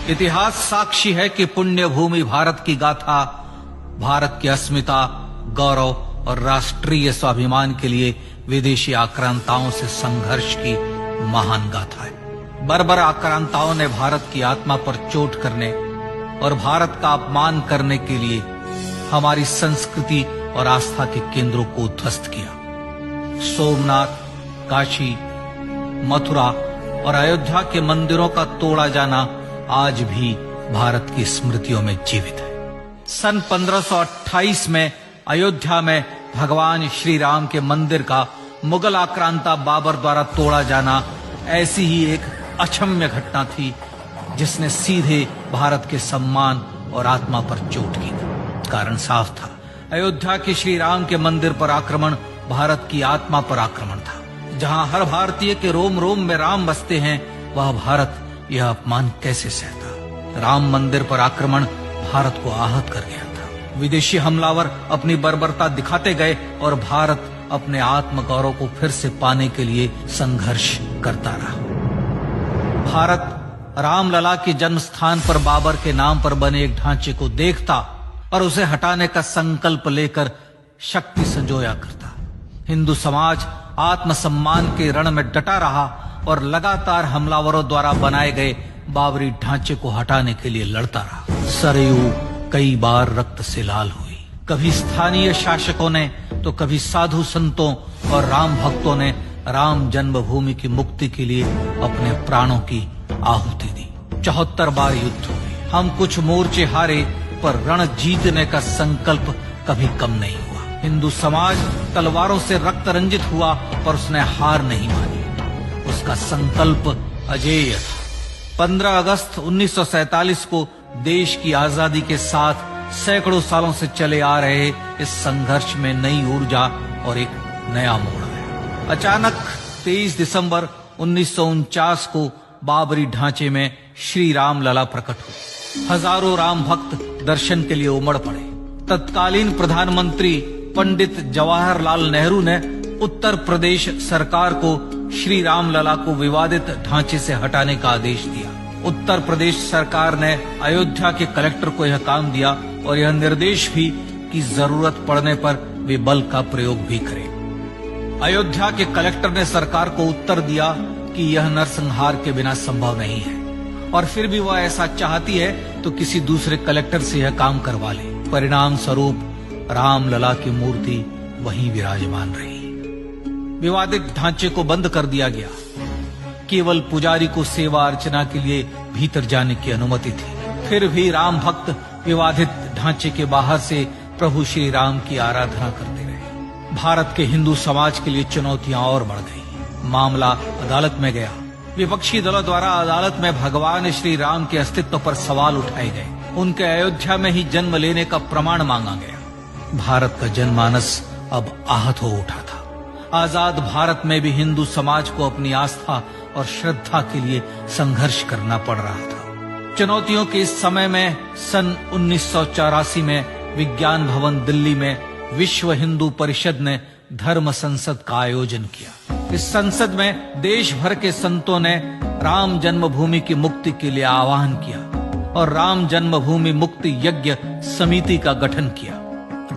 इतिहास साक्षी है कि पुण्य भूमि भारत की गाथा भारत की अस्मिता, गौरव और राष्ट्रीय स्वाभिमान के लिए विदेशी आक्रांताओं से संघर्ष की महान गाथा है। बर्बर आक्रांताओं ने भारत की आत्मा पर चोट करने और भारत का अपमान करने के लिए हमारी संस्कृति और आस्था के केंद्रों को उद्ध्वस्त किया। सोमनाथ, काशी, मथुरा और अयोध्या के मंदिरों का तोड़ा जाना आज भी भारत की स्मृतियों में जीवित है। सन 1528 में अयोध्या में भगवान श्री राम के मंदिर का मुगल आक्रांता बाबर द्वारा तोड़ा जाना ऐसी ही एक अक्षम्य घटना थी जिसने सीधे भारत के सम्मान और आत्मा पर चोट की। कारण साफ था, अयोध्या के श्री राम के मंदिर पर आक्रमण भारत की आत्मा पर आक्रमण था। जहां हर भारतीय के रोम रोम में राम बसते हैं, वह भारत यह अपमान कैसे सहता। राम मंदिर पर आक्रमण भारत को आहत कर गया था। विदेशी हमलावर अपनी बर्बरता दिखाते गए और भारत अपने आत्मगौरव को फिर से पाने के लिए संघर्ष करता रहा। भारत रामलला के जन्म स्थान पर बाबर के नाम पर बने एक ढांचे को देखता और उसे हटाने का संकल्प लेकर शक्ति संजोया करता। हिंदू समाज आत्मसम्मान के रण में डटा रहा और लगातार हमलावरों द्वारा बनाए गए बाबरी ढांचे को हटाने के लिए लड़ता रहा। सरयू कई बार रक्त से लाल हुई। कभी स्थानीय शासकों ने तो कभी साधु संतों और राम भक्तों ने राम जन्मभूमि की मुक्ति के लिए अपने प्राणों की आहुति दी। 74 बार युद्ध हुए। हम कुछ मोर्चे हारे, पर रण जीतने का संकल्प कभी कम नहीं हुआ। हिंदू समाज तलवारों से रक्त रंजित हुआ, पर उसने हार नहीं मानी। उसका संकल्प अजेय था। 15 अगस्त 1947 को देश की आजादी के साथ सैकड़ों सालों से चले आ रहे इस संघर्ष में नई ऊर्जा और एक नया मोड़ आया। अचानक 23 दिसंबर 1949 को बाबरी ढांचे में श्री राम लला प्रकट हुए। हजारों राम भक्त दर्शन के लिए उमड़ पड़े। तत्कालीन प्रधानमंत्री पंडित जवाहरलाल नेहरू ने उत्तर प्रदेश सरकार को श्री राम लला को विवादित ढांचे से हटाने का आदेश दिया। उत्तर प्रदेश सरकार ने अयोध्या के कलेक्टर को यह काम दिया और यह निर्देश भी कि जरूरत पड़ने पर वे बल का प्रयोग भी करें। अयोध्या के कलेक्टर ने सरकार को उत्तर दिया कि यह नरसंहार के बिना संभव नहीं है, और फिर भी वह ऐसा चाहती है तो किसी दूसरे कलेक्टर से यह काम करवा ले। परिणाम स्वरूप रामलला की मूर्ति वहीं विराजमान रही। विवादित ढांचे को बंद कर दिया गया। केवल पुजारी को सेवा अर्चना के लिए भीतर जाने की अनुमति थी। फिर भी राम भक्त विवादित ढांचे के बाहर से प्रभु श्री राम की आराधना करते रहे। भारत के हिंदू समाज के लिए चुनौतियां और बढ़ गई। मामला अदालत में गया। विपक्षी दलों द्वारा अदालत में भगवान श्री राम के अस्तित्व पर सवाल उठाए गए। उनके अयोध्या में ही जन्म लेने का प्रमाण मांगा गया। भारत का जनमानस अब आहत हो उठा था। आजाद भारत में भी हिंदू समाज को अपनी आस्था और श्रद्धा के लिए संघर्ष करना पड़ रहा था। चुनौतियों के इस समय में सन 1984 में विज्ञान भवन दिल्ली में विश्व हिंदू परिषद ने धर्म संसद का आयोजन किया। इस संसद में देश भर के संतों ने राम जन्मभूमि की मुक्ति के लिए आह्वान किया और राम जन्मभूमि मुक्ति यज्ञ समिति का गठन किया।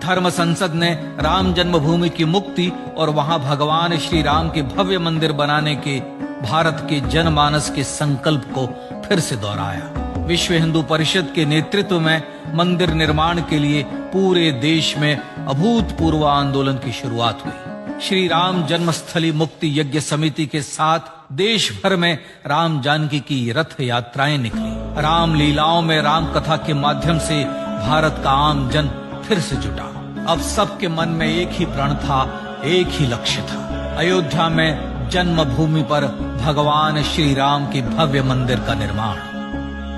धर्म संसद ने राम जन्मभूमि की मुक्ति और वहां भगवान श्री राम के भव्य मंदिर बनाने के भारत के जनमानस के संकल्प को फिर से दोहराया। विश्व हिंदू परिषद के नेतृत्व में मंदिर निर्माण के लिए पूरे देश में अभूतपूर्व आंदोलन की शुरुआत हुई। श्री राम जन्मस्थली मुक्ति यज्ञ समिति के साथ देश भर में राम जानकी की रथ यात्राएं निकली। राम लीलाओं में राम कथा के माध्यम से भारत का आम जन फिर से जुटा। अब सबके मन में एक ही प्रण था, एक ही लक्ष्य था। अयोध्या में जन्मभूमि पर भगवान श्री राम के भव्य मंदिर का निर्माण।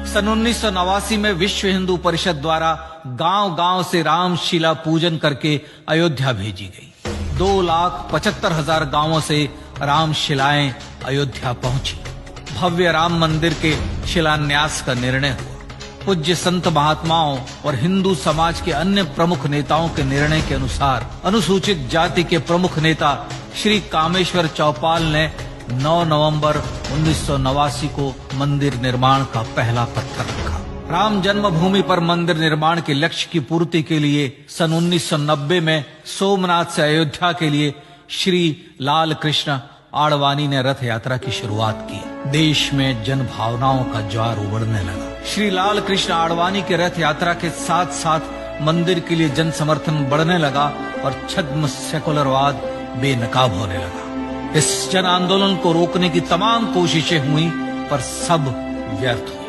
सन 1989 में विश्व हिंदू परिषद द्वारा गांव-गांव से रामशिला पूजन करके अयोध्या भेजी गई। 2,75,000 गांवों से रामशिलाएं अयोध्या पहुंची। भव्य राम मंदिर के शिलान्यास का निर्णय हुआ। पूज्य संत महात्माओं और हिंदू समाज के अन्य प्रमुख नेताओं के निर्णय के अनुसार अनुसूचित जाति के प्रमुख नेता श्री कामेश्वर चौपाल ने 9 नवंबर 1989 को मंदिर निर्माण का पहला पत्थर रखा। राम जन्मभूमि पर मंदिर निर्माण के लक्ष्य की पूर्ति के लिए सन 1990 में सोमनाथ से अयोध्या के लिए श्री लाल कृष्ण आडवाणी ने रथ यात्रा की शुरुआत की। देश में जन भावनाओं का ज्वार उमड़ने लगा। श्री लाल कृष्ण आडवाणी के रथ यात्रा के साथ साथ मंदिर के लिए जन समर्थन बढ़ने लगा और छद्म सेकुलरवाद बेनकाब होने लगा। इस जन आंदोलन को रोकने की तमाम कोशिशें हुई पर सब व्यर्थ हुई।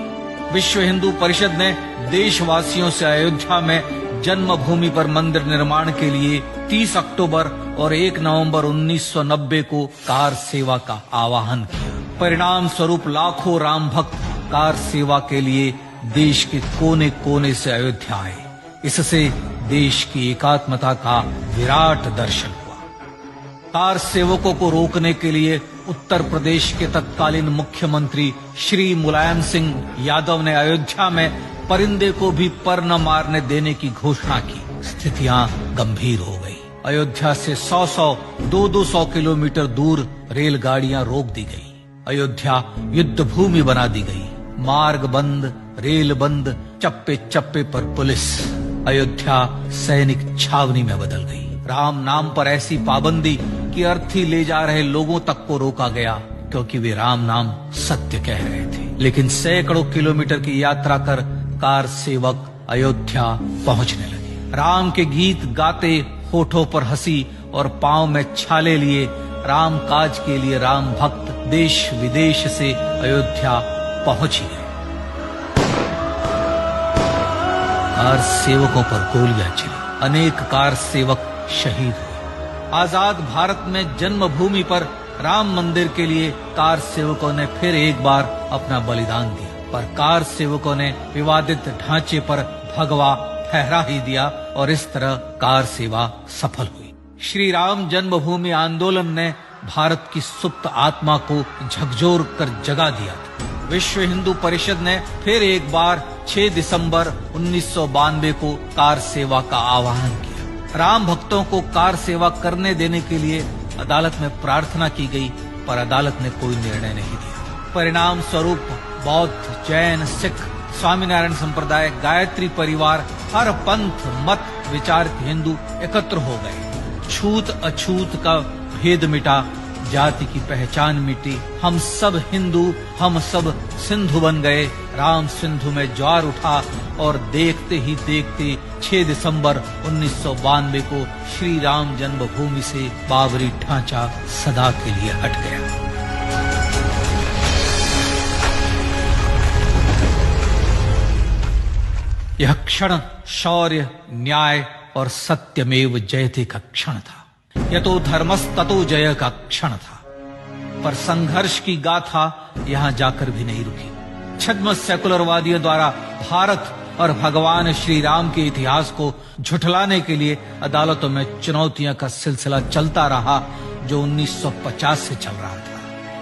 विश्व हिंदू परिषद ने देशवासियों से अयोध्या में जन्मभूमि पर मंदिर निर्माण के लिए 30 अक्टूबर और 1 नवंबर 1990 को कार सेवा का आह्वान किया। परिणाम स्वरूप लाखों राम भक्त कार सेवा के लिए देश के कोने कोने से अयोध्या आए। इससे देश की एकात्मता का विराट दर्शन हुआ। कार सेवकों को रोकने के लिए उत्तर प्रदेश के तत्कालीन मुख्यमंत्री श्री मुलायम सिंह यादव ने अयोध्या में परिंदे को भी पर न मारने देने की घोषणा की। स्थितियां गंभीर हो गई। अयोध्या से 100 200 किलोमीटर दूर रेलगाड़ियां रोक दी गई। अयोध्या युद्ध भूमि बना दी गई। मार्ग बंद, रेल बंद, चप्पे चप्पे पर पुलिस। अयोध्या सैनिक छावनी में बदल गई। राम नाम पर ऐसी पाबंदी कि अर्थी ले जा रहे लोगों तक को रोका गया क्योंकि वे राम नाम सत्य कह रहे थे। लेकिन सैकड़ों किलोमीटर की यात्रा कर कार सेवक अयोध्या पहुंचने लगे। राम के गीत गाते, होठों पर हंसी और पांव में छाले लिए राम काज के लिए राम भक्त देश विदेश से अयोध्या पहुंच ही गए। कार सेवकों पर गोलियां चली। अनेक कार सेवक शहीद हुए। आजाद भारत में जन्मभूमि पर राम मंदिर के लिए कार सेवकों ने फिर एक बार अपना बलिदान दिया, पर कार सेवकों ने विवादित ढांचे पर भगवा ठहरा ही दिया और इस तरह कार सेवा सफल हुई। श्री राम जन्मभूमि आंदोलन ने भारत की सुप्त आत्मा को झकझोर कर जगा दिया था। विश्व हिंदू परिषद ने फिर एक बार 6 दिसंबर 1992 को कार सेवा का आह्वान किया। राम भक्तों को कार सेवा करने देने के लिए अदालत में प्रार्थना की गई, पर अदालत ने कोई निर्णय नहीं दिया। परिणाम स्वरूप बौद्ध, जैन, सिख, स्वामीनारायण संप्रदाय, गायत्री परिवार, हर पंथ मत विचार के हिंदू एकत्र हो गए। छूत अछूत का भेद मिटा, जाति की पहचान मिटी। हम सब हिंदू, हम सब सिंधु बन गए। राम सिंधु में ज्वार उठा और देखते ही देखते 6 दिसंबर 1992 को श्री राम जन्मभूमि से बाबरी ढांचा सदा के लिए हट गया। यह क्षण शौर्य, न्याय और सत्यमेव जयते का क्षण था। यतो धर्मस्ततो जय का क्षण था। पर संघर्ष की गाथा यहां जाकर भी नहीं रुकी। छद्म सेकुलरवादियों द्वारा भारत और भगवान श्री राम के इतिहास को झुठलाने के लिए अदालतों में चुनौतियों का सिलसिला चलता रहा, जो 1950 से चल रहा था।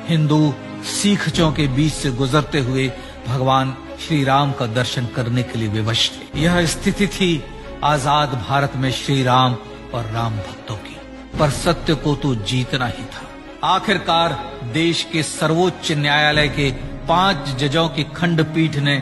हिंदू सिखों के बीच से गुजरते हुए भगवान श्री राम का दर्शन करने के लिए विवश थे। यह स्थिति थी आजाद भारत में श्री राम और राम भक्तों की। पर सत्य को तो जीतना ही था। आखिरकार देश के सर्वोच्च न्यायालय के 5 जजों की खंडपीठ ने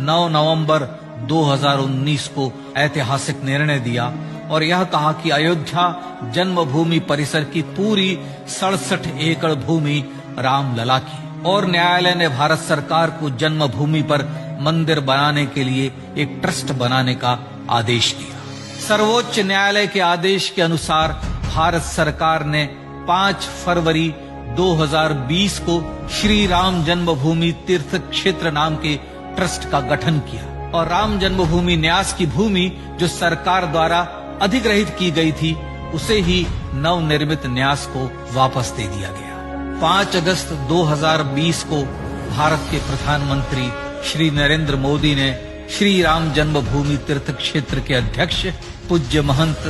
9 नवंबर 2019 को ऐतिहासिक निर्णय दिया और यह कहा कि अयोध्या जन्मभूमि परिसर की पूरी 67 एकड़ भूमि रामलला की, और न्यायालय ने भारत सरकार को जन्मभूमि पर मंदिर बनाने के लिए एक ट्रस्ट बनाने का आदेश दिया। सर्वोच्च न्यायालय के आदेश के अनुसार भारत सरकार ने 5 फरवरी 2020 को श्री राम जन्मभूमि तीर्थ क्षेत्र नाम के ट्रस्ट का गठन किया और राम जन्मभूमि न्यास की भूमि जो सरकार द्वारा अधिग्रहित की गई थी, उसे ही नवनिर्मित न्यास को वापस दे दिया गया। 5 अगस्त 2020 को भारत के प्रधानमंत्री श्री नरेंद्र मोदी ने श्री राम जन्मभूमि तीर्थ क्षेत्र के अध्यक्ष पूज्य महंत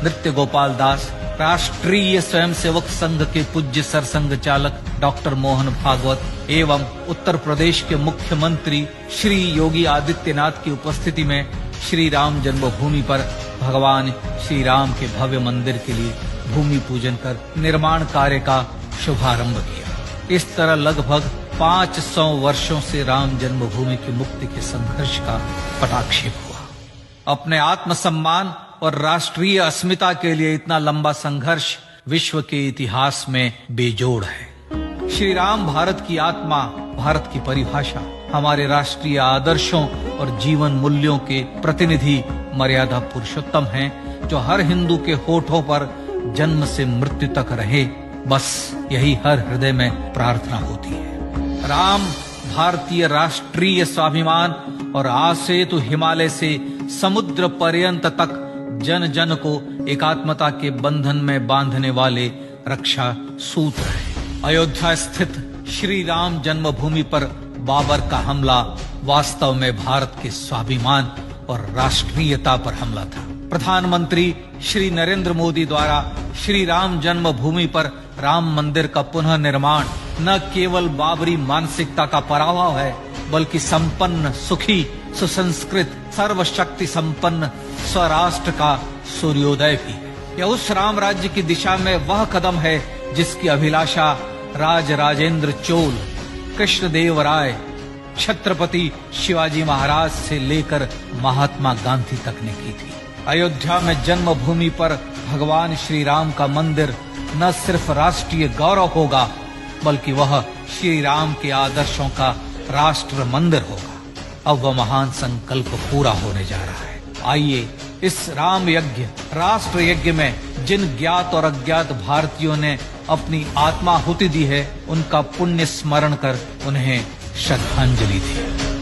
नृत्य गोपाल दास, राष्ट्रीय स्वयंसेवक संघ के पूज्य सरसंघ चालक डॉक्टर मोहन भागवत एवं उत्तर प्रदेश के मुख्यमंत्री श्री योगी आदित्यनाथ की उपस्थिति में श्री राम जन्मभूमि पर भगवान श्री राम के भव्य मंदिर के लिए भूमि पूजन कर निर्माण कार्य का शुभारंभ किया। इस तरह लगभग 500 वर्षों से राम जन्मभूमि की मुक्ति के संघर्ष का पटाक्षेप हुआ। अपने आत्मसम्मान और राष्ट्रीय अस्मिता के लिए इतना लंबा संघर्ष विश्व के इतिहास में बेजोड़ है। श्री राम भारत की आत्मा, भारत की परिभाषा, हमारे राष्ट्रीय आदर्शों और जीवन मूल्यों के प्रतिनिधि मर्यादा पुरुषोत्तम हैं, जो हर हिंदू के होठों पर जन्म से मृत्यु तक रहे, बस यही हर हृदय में प्रार्थना होती है। राम भारतीय राष्ट्रीय स्वाभिमान और आसेतु हिमालय से समुद्र पर्यंत तक जन जन को एकात्मता के बंधन में बांधने वाले रक्षा सूत्र है। अयोध्या स्थित श्री राम जन्मभूमि पर बाबर का हमला वास्तव में भारत के स्वाभिमान और राष्ट्रीयता पर हमला था। प्रधानमंत्री श्री नरेंद्र मोदी द्वारा श्री राम जन्मभूमि पर राम मंदिर का पुनः निर्माण न केवल बाबरी मानसिकता का पराभव है, बल्कि संपन्न, सुखी, सुसंस्कृत, सर्वशक्ति संपन्न स्वराष्ट्र का सूर्योदय भी है। यह उस राम राज्य की दिशा में वह कदम है जिसकी अभिलाषा राजराजेंद्र चोल, कृष्णदेव राय, छत्रपति शिवाजी महाराज से लेकर महात्मा गांधी तक ने की थी। अयोध्या में जन्मभूमि पर भगवान श्री राम का मंदिर न सिर्फ राष्ट्रीय गौरव होगा, बल्कि वह श्री राम के आदर्शों का राष्ट्र मंदिर होगा। अब वह महान संकल्प पूरा होने जा रहा है। आइए इस राम यज्ञ, राष्ट्र यज्ञ में जिन ज्ञात और अज्ञात भारतीयों ने अपनी आत्माहुति दी है, उनका पुण्य स्मरण कर उन्हें श्रद्धांजलि दी।